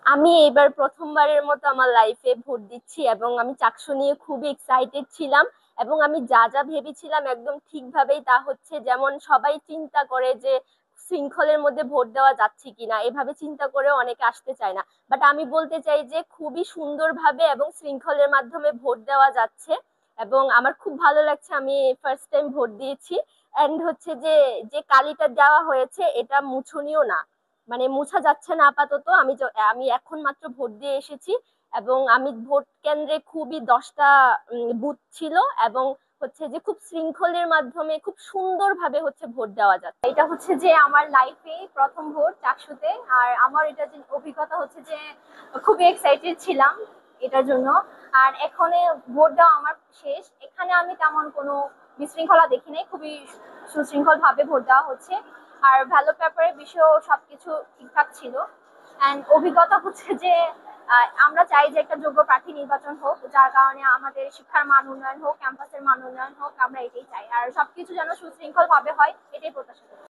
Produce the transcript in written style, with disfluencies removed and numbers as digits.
আমি এবার প্রথমবারের মতো আমার লাইফে ভোট দিচ্ছি এবং আমি চাকসু নিয়ে খুবই এক্সাইটেড ছিলাম। এবং আমি যা যা ভেবেছিলাম একদম ঠিকভাবেই তা হচ্ছে। যেমন সবাই চিন্তা করে যে শৃঙ্খলের মধ্যে ভোট দেওয়া যাচ্ছে কিনা, এভাবে চিন্তা করে অনেকে আসতে চায় না। বাট আমি বলতে চাই যে খুবই সুন্দরভাবে এবং শৃঙ্খলের মাধ্যমে ভোট দেওয়া যাচ্ছে। এবং আমার খুব ভালো লাগছে, আমি ফার্স্ট টাইম ভোট দিয়েছি। এন্ড হচ্ছে যে যে কালিটা দেওয়া হয়েছে এটা মুছনীয় না, মানে মুছা যাচ্ছে না আপাতত। আমি এখন মাত্র ভোট দিয়ে এসেছি। এবং আমি ভোট কেন্দ্রে খুবই 10টা বুথ ছিল। এবং হচ্ছে যে খুব শৃঙ্খলের মাধ্যমে খুব সুন্দরভাবে হচ্ছে ভোট দেওয়া যাচ্ছে। এটা হচ্ছে যে আমার লাইফে প্রথম ভোট চাকসুতে। আর আমার এটা যে অভিজ্ঞতা হচ্ছে যে খুবই এক্সাইটেড ছিলাম এটার জন্য। আর এখানে ভোট দেওয়া আমার শেষ, এখানে আমি তেমন কোনো বিশৃঙ্খলা দেখি নাই, খুবই সুশৃঙ্খল ভাবে ভোট দেওয়া হচ্ছে। আর ব্যালট পেপারের বিষয়েও সবকিছু ঠিকঠাক ছিল। এন্ড অভিজ্ঞতা হচ্ছে যে আমরা চাই যে একটা যোগ্য প্রার্থী নির্বাচন হোক, যার কারণে আমাদের শিক্ষার মান উন্নয়ন হোক, ক্যাম্পাসের মান উন্নয়ন হোক, আমরা এটাই চাই। আর সবকিছু যেন সুশৃঙ্খল ভাবে হয় এটাই প্রত্যাশা করি।